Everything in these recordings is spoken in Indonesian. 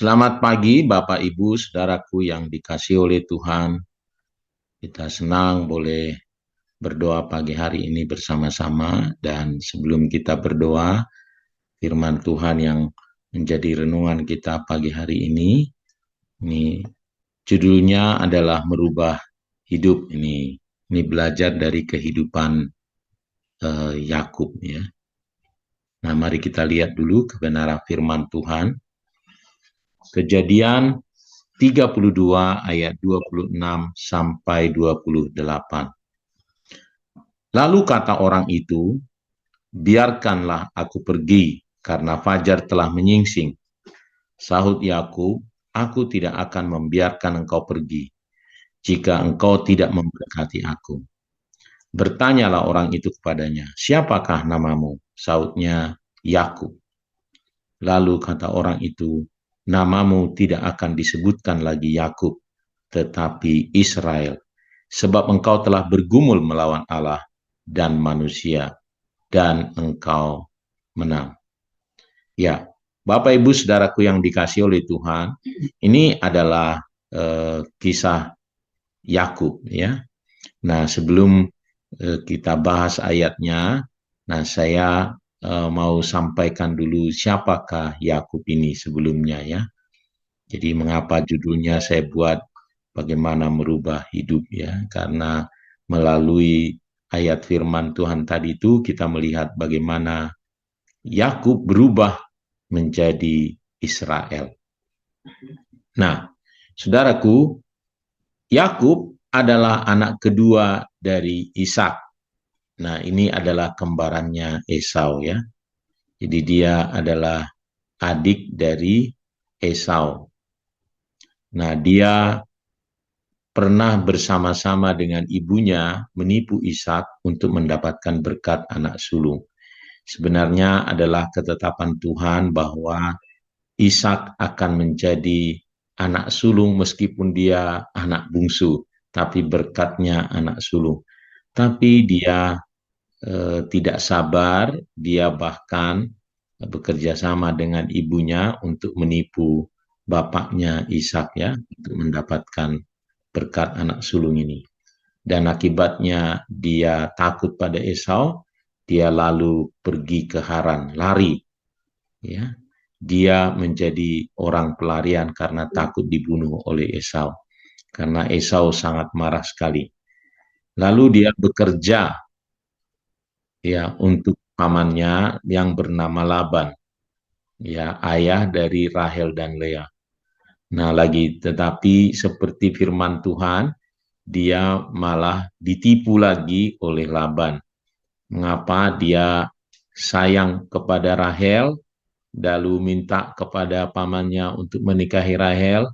Selamat pagi Bapak Ibu, saudaraku yang dikasihi oleh Tuhan. Kita senang boleh berdoa pagi hari ini bersama-sama. Dan sebelum kita berdoa, firman Tuhan yang menjadi renungan kita pagi hari ini judulnya adalah merubah hidup. Ini belajar dari kehidupan Yakub ya. Nah, mari kita lihat dulu kebenaran firman Tuhan. Kejadian 32 ayat 26 sampai 28. Lalu kata orang itu, biarkanlah aku pergi karena fajar telah menyingsing. Sahut Yakub, aku tidak akan membiarkan engkau pergi jika engkau tidak memberkati aku. Bertanyalah orang itu kepadanya, siapakah namamu? Sahutnya, Yakub. Lalu kata orang itu, namamu tidak akan disebutkan lagi Yakub, tetapi Israel, sebab engkau telah bergumul melawan Allah dan manusia, dan engkau menang. Ya, Bapak Ibu Saudaraku yang dikasihi oleh Tuhan, ini adalah kisah Yakub ya. Nah, sebelum kita bahas ayatnya, nah saya mau sampaikan dulu siapakah Yakub ini sebelumnya ya. Jadi mengapa judulnya saya buat bagaimana merubah hidup ya, karena melalui ayat firman Tuhan tadi itu kita melihat bagaimana Yakub berubah menjadi Israel. Nah, saudaraku, Yakub adalah anak kedua dari Ishak. Nah, ini adalah kembarannya Esau ya. Jadi dia adalah adik dari Esau. Nah, dia pernah bersama-sama dengan ibunya menipu Ishak untuk mendapatkan berkat anak sulung. Sebenarnya adalah ketetapan Tuhan bahwa Ishak akan menjadi anak sulung meskipun dia anak bungsu, tapi berkatnya anak sulung. Tapi dia tidak sabar, dia bahkan bekerja sama dengan ibunya untuk menipu bapaknya Ishak ya, untuk mendapatkan berkat anak sulung ini. Dan akibatnya dia takut pada Esau, dia lalu pergi ke Haran, lari. Ya, dia menjadi orang pelarian karena takut dibunuh oleh Esau. Karena Esau sangat marah sekali. Lalu dia bekerja ya untuk pamannya yang bernama Laban, ya ayah dari Rahel dan Lea. Nah, tetapi seperti firman Tuhan, dia malah ditipu lagi oleh Laban. Mengapa dia sayang kepada Rahel, lalu minta kepada pamannya untuk menikahi Rahel,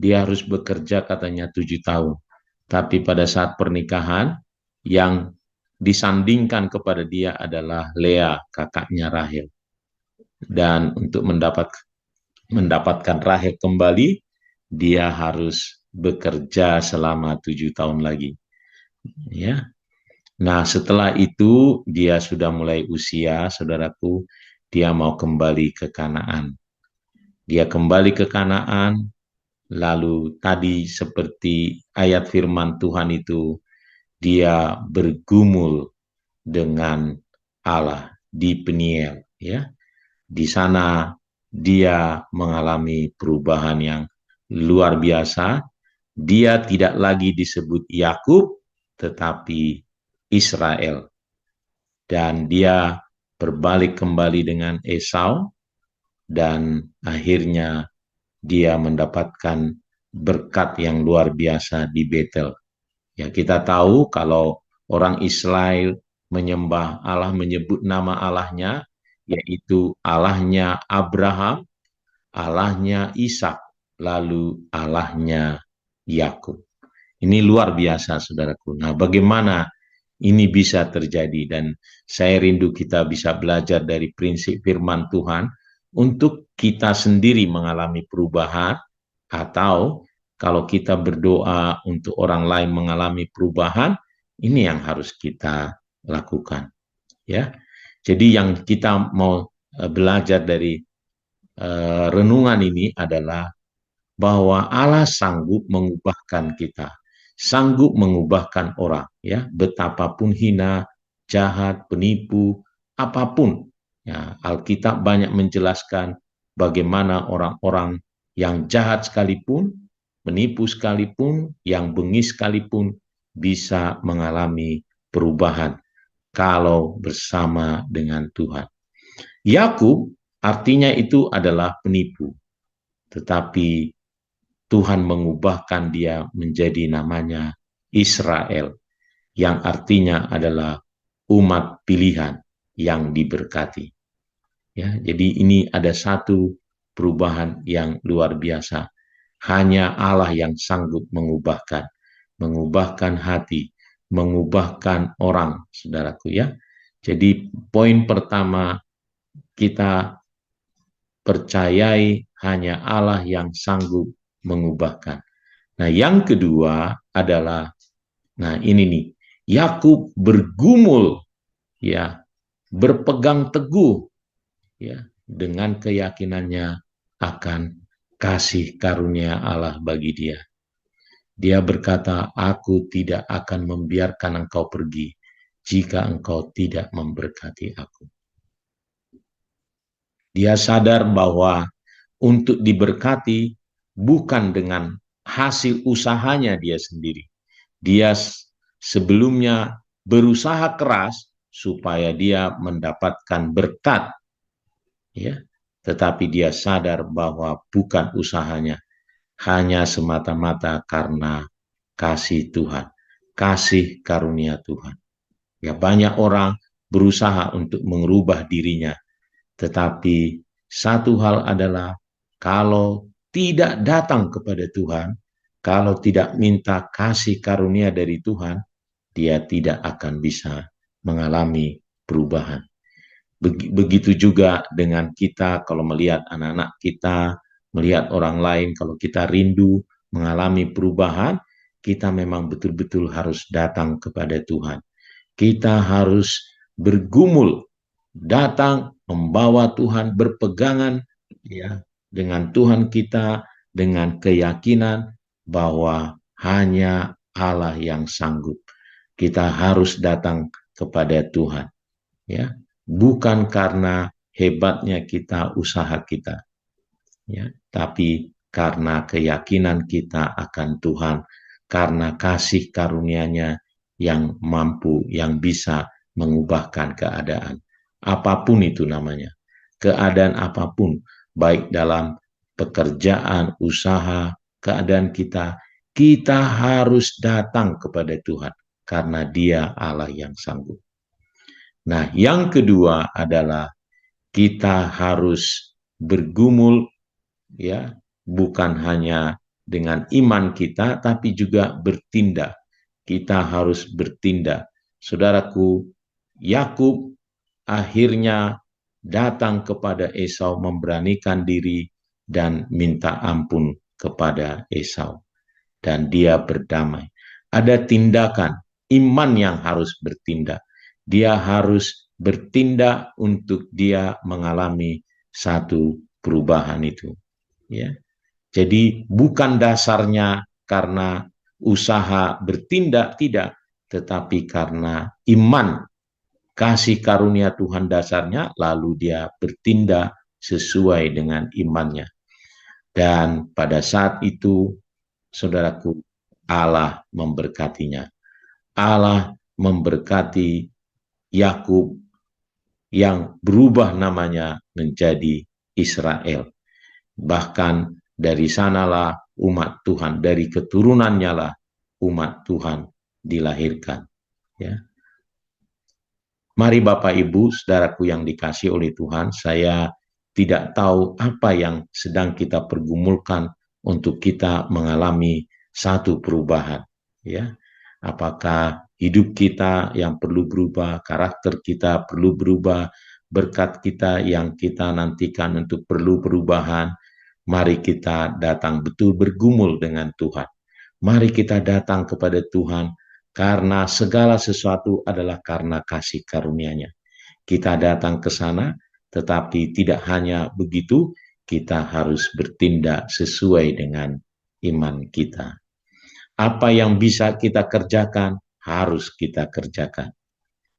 dia harus bekerja katanya 7 tahun. Tapi pada saat pernikahan, yang disandingkan kepada dia adalah Lea, kakaknya Rahel. Dan untuk mendapatkan Rahel kembali, dia harus bekerja selama 7 tahun lagi. Ya. Nah, setelah itu dia sudah mulai usia, saudaraku, dia mau kembali ke Kanaan. Dia kembali ke Kanaan, lalu tadi seperti ayat firman Tuhan itu, dia bergumul dengan Allah di Peniel, ya. Di sana dia mengalami perubahan yang luar biasa. Dia tidak lagi disebut Yakub, tetapi Israel. Dan dia berbalik kembali dengan Esau, dan akhirnya dia mendapatkan berkat yang luar biasa di Betel. Ya, kita tahu kalau orang Israel menyembah Allah, menyebut nama Allahnya, yaitu Allahnya Abraham, Allahnya Ishak, lalu Allahnya Yakub. Ini luar biasa, saudaraku. Nah, bagaimana ini bisa terjadi? Dan saya rindu kita bisa belajar dari prinsip firman Tuhan untuk kita sendiri mengalami perubahan, atau kalau kita berdoa untuk orang lain mengalami perubahan, ini yang harus kita lakukan. Ya, jadi yang kita mau belajar dari renungan ini adalah bahwa Allah sanggup mengubahkan kita, sanggup mengubahkan orang, ya, betapapun hina, jahat, penipu, apapun. Ya, Alkitab banyak menjelaskan bagaimana orang-orang yang jahat sekalipun, penipu sekalipun, yang bengis sekalipun bisa mengalami perubahan kalau bersama dengan Tuhan. Yakub artinya itu adalah penipu, tetapi Tuhan mengubahkan dia menjadi namanya Israel, yang artinya adalah umat pilihan yang diberkati. Ya, jadi ini ada satu perubahan yang luar biasa. Hanya Allah yang sanggup mengubahkan hati, mengubahkan orang, saudaraku ya. Jadi poin pertama, kita percayai hanya Allah yang sanggup mengubahkan. Nah, yang kedua adalah, nah ini nih, Yakub bergumul, ya, berpegang teguh, ya, dengan keyakinannya akan kasih karunia Allah bagi dia. Dia berkata, aku tidak akan membiarkan engkau pergi jika engkau tidak memberkati aku. Dia sadar bahwa untuk diberkati bukan dengan hasil usahanya dia sendiri. Dia sebelumnya berusaha keras supaya dia mendapatkan berkat, ya. Tetapi dia sadar bahwa bukan usahanya, hanya semata-mata karena kasih Tuhan, kasih karunia Tuhan. Ya, banyak orang berusaha untuk mengubah dirinya, tetapi satu hal adalah kalau tidak datang kepada Tuhan, kalau tidak minta kasih karunia dari Tuhan, dia tidak akan bisa mengalami perubahan. Begitu juga dengan kita, kalau melihat anak-anak kita, melihat orang lain, kalau kita rindu mengalami perubahan, kita memang betul-betul harus datang kepada Tuhan. Kita harus bergumul, datang membawa Tuhan, berpegangan, ya, dengan Tuhan kita, dengan keyakinan bahwa hanya Allah yang sanggup. Kita harus datang kepada Tuhan, ya, bukan karena hebatnya kita, usaha kita, ya, tapi karena keyakinan kita akan Tuhan, karena kasih karunia-Nya yang mampu, yang bisa mengubahkan keadaan. Apapun itu namanya, keadaan apapun, baik dalam pekerjaan, usaha, keadaan kita harus datang kepada Tuhan, karena Dia Allah yang sanggup. Nah, yang kedua adalah kita harus bergumul, ya, bukan hanya dengan iman kita, tapi juga bertindak. Kita harus bertindak. Saudaraku, Yakub akhirnya datang kepada Esau, memberanikan diri dan minta ampun kepada Esau. Dan dia berdamai. Ada tindakan, iman yang harus bertindak. Dia harus bertindak untuk dia mengalami satu perubahan itu. Ya. Jadi bukan dasarnya karena usaha bertindak, tidak, tetapi karena iman, kasih karunia Tuhan dasarnya, lalu dia bertindak sesuai dengan imannya. Dan pada saat itu, saudaraku, Allah memberkatinya. Allah memberkati Yakub yang berubah namanya menjadi Israel. Bahkan dari sanalah umat Tuhan, dari keturunannya lah umat Tuhan dilahirkan. Ya. Mari Bapak Ibu, saudaraku yang dikasihi oleh Tuhan, saya tidak tahu apa yang sedang kita pergumulkan untuk kita mengalami satu perubahan. Ya. Apakah hidup kita yang perlu berubah, karakter kita perlu berubah, berkat kita yang kita nantikan untuk perlu perubahan. Mari kita datang betul bergumul dengan Tuhan. Mari kita datang kepada Tuhan karena segala sesuatu adalah karena kasih karunia-Nya. Kita datang ke sana, tetapi tidak hanya begitu, kita harus bertindak sesuai dengan iman kita. Apa yang bisa kita kerjakan, harus kita kerjakan.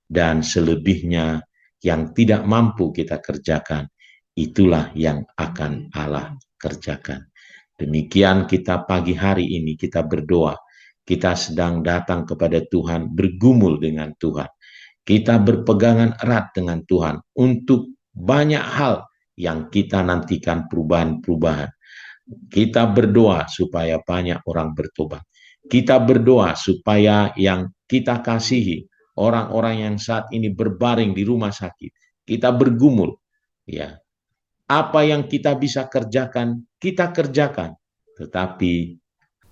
Dan selebihnya yang tidak mampu kita kerjakan, itulah yang akan Allah kerjakan. Demikian kita pagi hari ini kita berdoa. Kita sedang datang kepada Tuhan, bergumul dengan Tuhan. Kita berpegangan erat dengan Tuhan untuk banyak hal yang kita nantikan perubahan-perubahan. Kita berdoa supaya banyak orang bertobat. Kita berdoa supaya yang kita kasihi, orang-orang yang saat ini berbaring di rumah sakit, kita bergumul, ya. Apa yang kita bisa kerjakan, kita kerjakan. Tetapi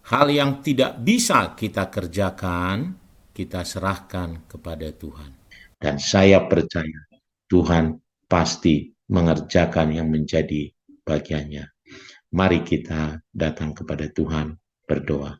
hal yang tidak bisa kita kerjakan, kita serahkan kepada Tuhan. Dan saya percaya Tuhan pasti mengerjakan yang menjadi bagiannya. Mari kita datang kepada Tuhan berdoa.